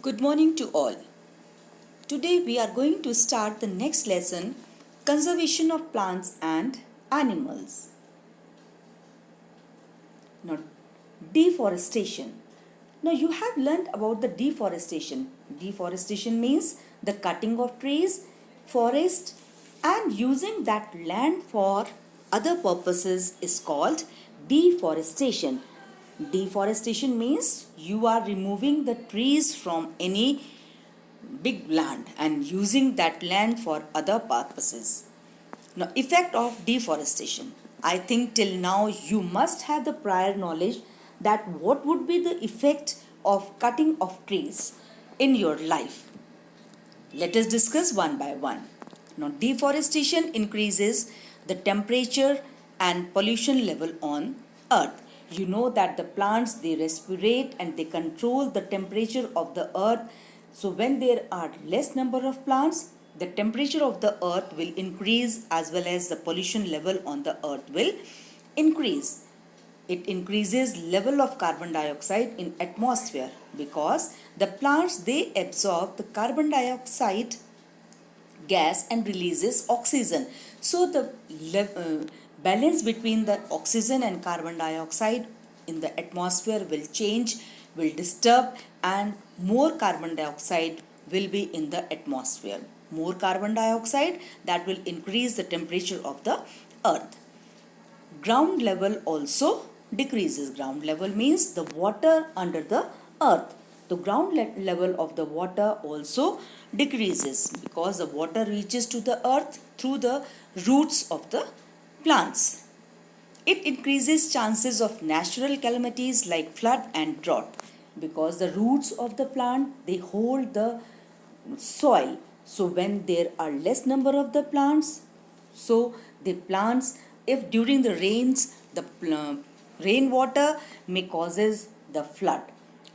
Good morning to all. Today we are going to start the next lesson, conservation of plants and animals. Now, deforestation. Now you have learned about the deforestation. Deforestation means the cutting of trees, forest and using that land for other purposes is called deforestation. Deforestation means you are removing the trees from any big land and using that land for other purposes. Now, effect of deforestation. I think till now you must have the prior knowledge that what would be the effect of cutting of trees in your life. Let us discuss one by one. Now, deforestation increases the temperature and pollution level on earth. You know that the plants they respirate and they control the temperature of the earth. So when there are less number of plants, the temperature of the earth will increase as well as the pollution level on the earth will increase. It increases level of carbon dioxide in atmosphere because the plants they absorb the carbon dioxide gas and releases oxygen. So the balance between the oxygen and carbon dioxide in the atmosphere will change, will disturb, and more carbon dioxide will be in the atmosphere. More carbon dioxide that will increase the temperature of the earth. Ground level also decreases. Ground level means the water under the earth. The ground level of the water also decreases because the water reaches to the earth through the roots of the plants. It increases chances of natural calamities like flood and drought because the roots of the plant they hold the soil. So when there are less number of the plants, so the plants if during the rains the rainwater may causes the flood,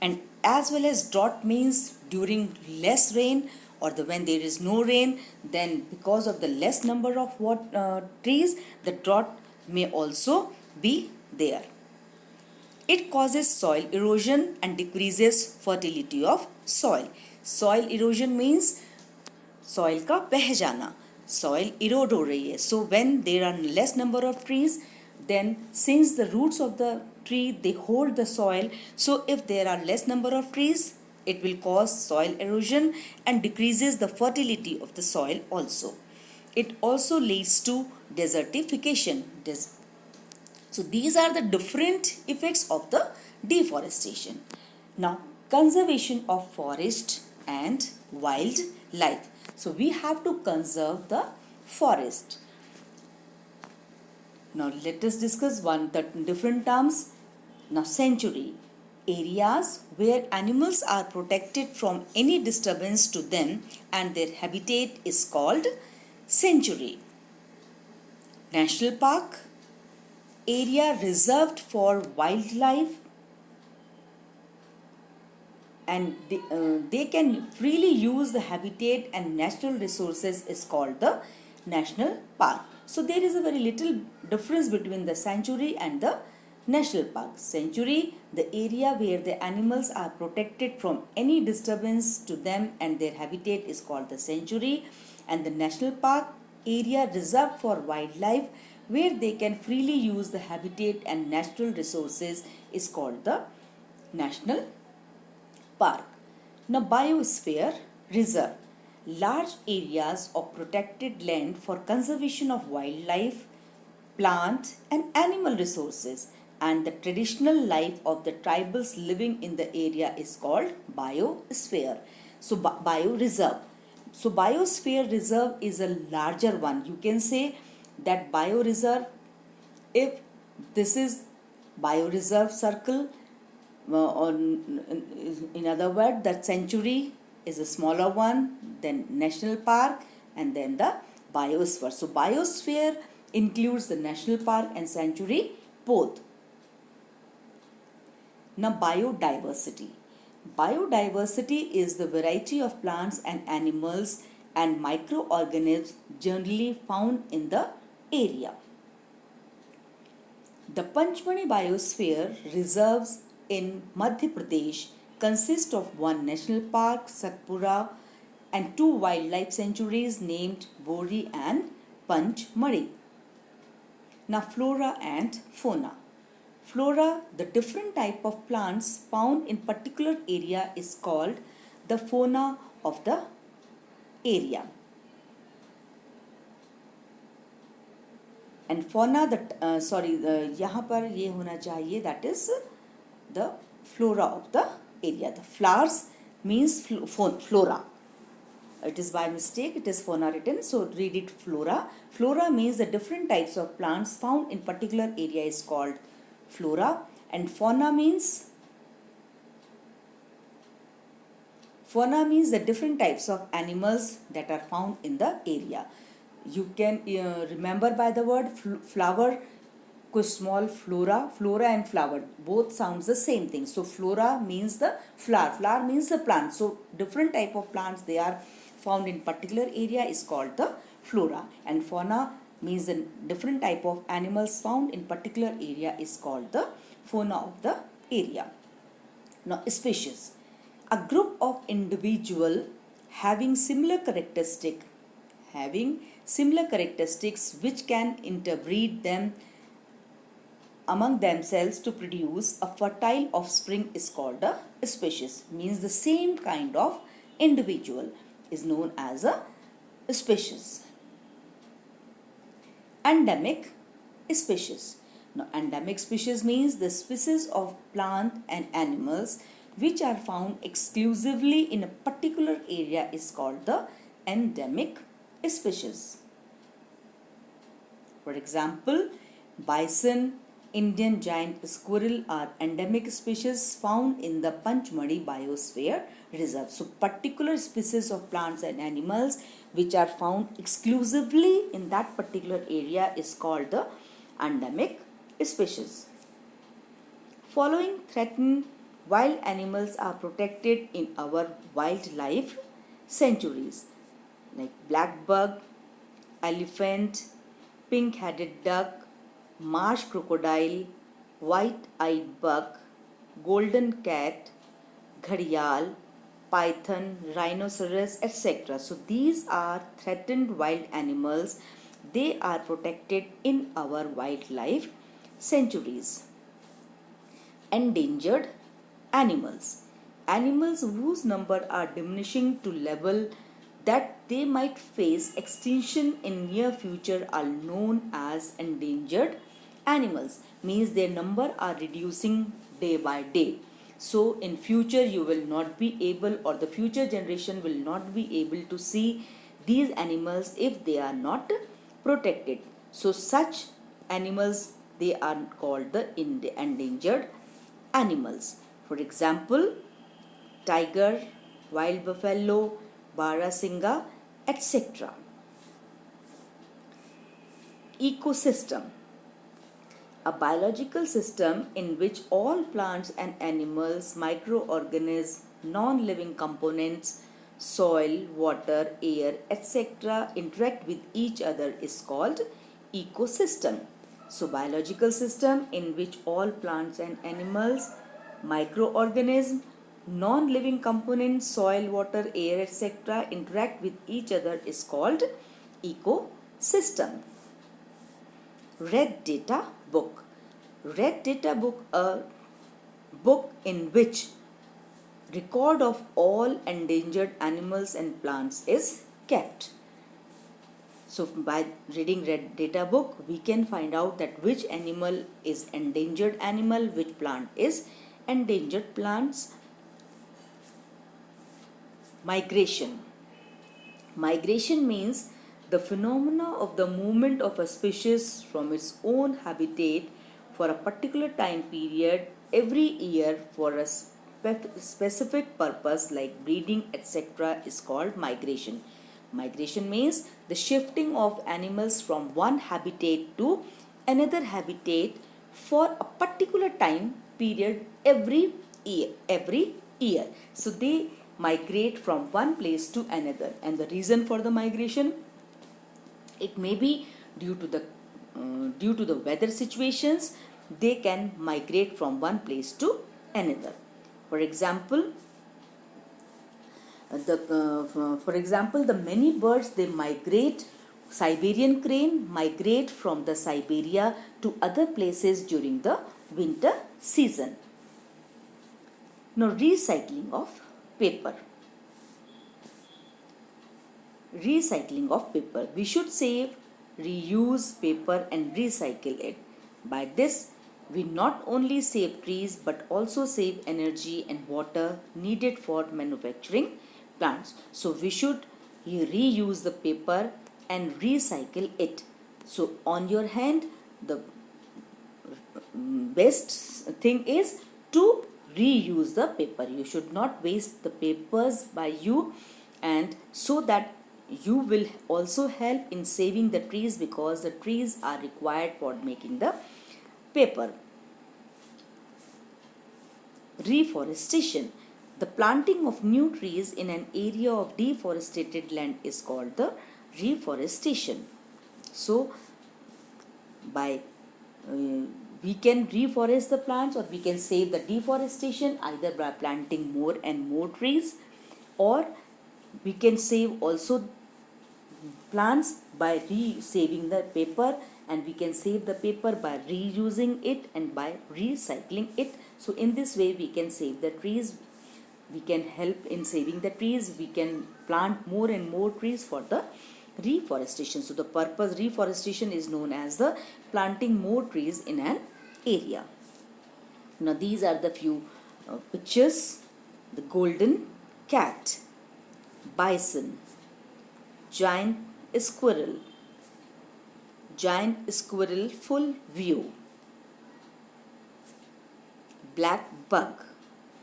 and as well as drought means during less rain or when there is no rain, then because of the less number of trees the drought may also be there. It causes soil erosion and decreases fertility of soil. Soil erosion means soil का बह जाना. Soil erode हो रही है. So when there are less number of trees, then since the roots of the tree they hold the soil, so if there are less number of trees, it will cause soil erosion and decreases the fertility of the soil also. It also leads to desertification. So these are the different effects of the deforestation. Now, conservation of forest and wildlife. So we have to conserve the forest. Now let us discuss the different terms. Now sanctuary, areas where animals are protected from any disturbance to them and their habitat is called sanctuary. National park, area reserved for wildlife and they can freely use the habitat and natural resources is called the national park. So there is a very little difference between the sanctuary and the national park. Sanctuary, the area where the animals are protected from any disturbance to them and their habitat is called the sanctuary, and the national park, area reserved for wildlife where they can freely use the habitat and natural resources is called the national park. Now biosphere reserve, large areas of protected land for conservation of wildlife, plant and animal resources, and the traditional life of the tribals living in the area is called biosphere. So bioreserve. So biosphere reserve is a larger one. You can say that bioreserve, if this is bioreserve circle, or in other words, that sanctuary is a smaller one, then national park, and then the biosphere. So biosphere includes the national park and sanctuary both. Now biodiversity. Biodiversity is the variety of plants and animals and microorganisms generally found in the area. The Panchmani Biosphere reserves in Madhya Pradesh consists of one national park, Satpura, and two wildlife sanctuaries named Bori and Panchmari. Now, flora and fauna. Flora, the different type of plants found in particular area, is called the fauna of the area. And fauna, यहाँ पर ये होना चाहिए, that is the flora of the area. The flowers means flora. It is by mistake, it is fauna written, so read it flora. Flora means the different types of plants found in particular area is called flora, and fauna means the different types of animals that are found in the area. You can remember by the word flower, small flora and flower, both sounds the same thing. So flora means the flower means the plant. So different type of plants they are found in particular area is called the flora, and fauna means the different type of animals found in particular area is called the fauna of the area. Now, species, a group of individual having similar characteristics which can interbreed them among themselves to produce a fertile offspring is called a species. Means the same kind of individual is known as a species. Endemic species. Now, endemic species means the species of plant and animals which are found exclusively in a particular area is called the endemic species. For example, bison, Indian giant squirrel are endemic species found in the Panchmari Biosphere Reserve. So, particular species of plants and animals which are found exclusively in that particular area is called the endemic species. Following threatened wild animals are protected in our wildlife sanctuaries, like black bug, elephant, pink-headed duck, marsh crocodile, white-eyed buck, golden cat, gharial, python, rhinoceros, etc. So these are threatened wild animals. They are protected in our wildlife sanctuaries. Endangered animals. Animals whose number are diminishing to level that they might face extinction in near future are known as endangered animals. Means their number are reducing day by day. So in future you will not be able, or the future generation will not be able to see these animals if they are not protected. So such animals, they are called the endangered animals. For example, tiger, wild buffalo, Barasingha, etc. Ecosystem. A biological system in which all plants and animals, microorganisms, non-living components, soil, water, air, etc. interact with each other is called ecosystem. So, biological system in which all plants and animals, microorganisms, non-living components, soil, water, air, etc. interact with each other is called ecosystem. Red Data Book. Red Data Book, a book in which record of all endangered animals and plants is kept. So by reading Red Data Book, we can find out that which animal is endangered animal, which plant is endangered plants. Migration. Migration means the phenomena of the movement of a species from its own habitat for a particular time period every year for a specific purpose like breeding, etc. is called migration. Migration means the shifting of animals from one habitat to another habitat for a particular time period every year. So they migrate from one place to another, and the reason for the migration, it may be due to the weather situations. They can migrate from one place to another. For example, the many birds they migrate. Siberian crane migrate from the Siberia to other places during the winter season. Now, recycling of paper. Recycling of paper. We should save, reuse paper and recycle it. By this, we not only save trees but also save energy and water needed for manufacturing plants. So we should reuse the paper and recycle it. So on your hand, the best thing is to reuse the paper. You should not waste the papers by you, and so that you will also help in saving the trees, because the trees are required for making the paper. Reforestation. The planting of new trees in an area of deforested land is called the reforestation. So, by we can reforest the plants, or we can save the deforestation either by planting more and more trees, or we can save also plants by saving the paper, and we can save the paper by reusing it and by recycling it. So in this way we can save the trees, we can help in saving the trees, we can plant more and more trees for the reforestation. So the purpose reforestation is known as the planting more trees in an area. Now these are the few pictures: the golden cat, bison, giant squirrel full view, black bug.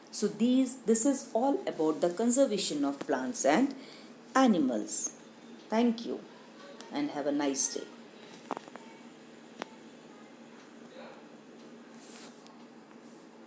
So this is all about the conservation of plants and animals. Thank you and have a nice day.